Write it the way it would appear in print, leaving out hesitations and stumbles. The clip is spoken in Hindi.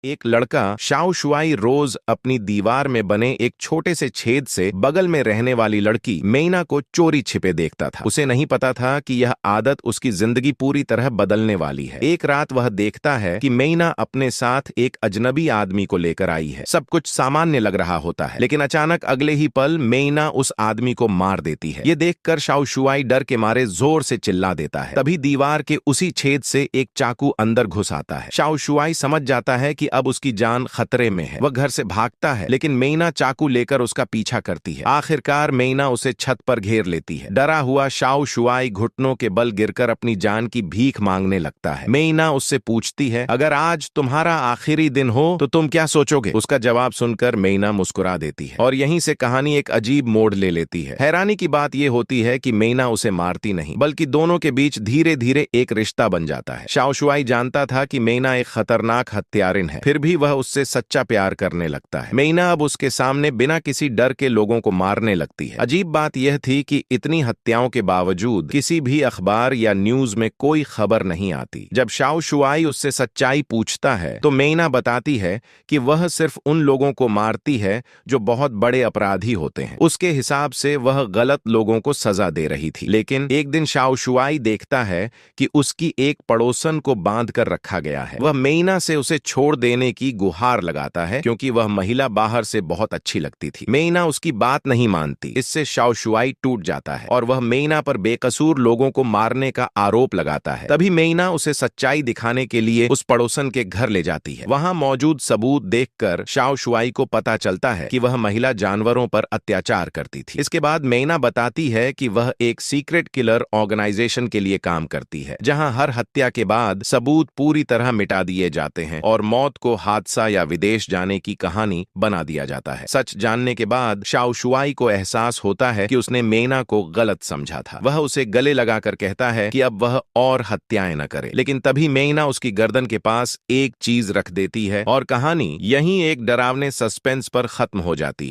एक लड़का शाओ शुआई रोज अपनी दीवार में बने एक छोटे से छेद से बगल में रहने वाली लड़की मेइना को चोरी छिपे देखता था। उसे नहीं पता था कि यह आदत उसकी जिंदगी पूरी तरह बदलने वाली है। एक रात वह देखता है कि मेइना अपने साथ एक अजनबी आदमी को लेकर आई है। सब कुछ सामान्य लग रहा होता है, लेकिन अचानक अगले ही पल मेइना उस आदमी को मार देती है। ये देखकर शाओ शुआई डर के मारे जोर से चिल्ला देता है। तभी दीवार के उसी छेद से एक चाकू अंदर घुस आता है। शाओ शुआई समझ जाता है कि अब उसकी जान खतरे में है। वह घर से भागता है, लेकिन मेइना चाकू लेकर उसका पीछा करती है। आखिरकार मेइना उसे छत पर घेर लेती है। डरा हुआ शाओ शुआई घुटनों के बल गिरकर अपनी जान की भीख मांगने लगता है। मेइना उससे पूछती है, अगर आज तुम्हारा आखिरी दिन हो तो तुम क्या सोचोगे? उसका जवाब सुनकर मेइना मुस्कुरा देती है और यहीं से कहानी एक अजीब मोड़ ले लेती है। हैरानी की बात यह होती है कि मेइना उसे मारती नहीं, बल्कि दोनों के बीच धीरे धीरे एक रिश्ता बन जाता है। शाओ शुआई जानता था कि मेइना एक खतरनाक हत्यारिन है, फिर भी वह उससे सच्चा प्यार करने लगता है। मेइना अब उसके सामने बिना किसी डर के लोगों को मारने लगती है। अजीब बात यह थी कि इतनी हत्याओं के बावजूद किसी भी अखबार या न्यूज में कोई खबर नहीं आती। जब शाओ शुआई उससे सच्चाई पूछता है तो मेइना बताती है कि वह सिर्फ उन लोगों को मारती है जो बहुत बड़े अपराधी होते हैं। उसके हिसाब से वह गलत लोगों को सजा दे रही थी। लेकिन एक दिन शाओ शुआई देखता है कि उसकी एक पड़ोसन को बांध कर रखा गया है। वह मेइना से उसे छोड़ देने की गुहार लगाता है, क्योंकि वह महिला बाहर से बहुत अच्छी लगती थी। मेइना उसकी बात नहीं मानती। इससे शाओ शुआई टूट जाता है और वह मेइना पर बेकसूर लोगों को मारने का आरोप लगाता है। तभी मेइना उसे सच्चाई दिखाने के लिए उस पड़ोसन के घर ले जाती है। वहां मौजूद सबूत देखकर शाओ शुआई को पता चलता है कि वह महिला जानवरों पर अत्याचार करती थी। इसके बाद मेइना बताती है कि वह एक सीक्रेट किलर ऑर्गेनाइजेशन के लिए काम करती है, जहां हर हत्या के बाद सबूत पूरी तरह मिटा दिए जाते हैं और मौत को हादसा या विदेश जाने की कहानी बना दिया जाता है। सच जानने के बाद शाओ शुआई को एहसास होता है कि उसने मेइना को गलत समझा था। वह उसे गले लगाकर कहता है कि अब वह और हत्याएं न करे, लेकिन तभी मेइना उसकी गर्दन के पास एक चीज रख देती है और कहानी यहीं एक डरावने सस्पेंस पर खत्म हो जाती है।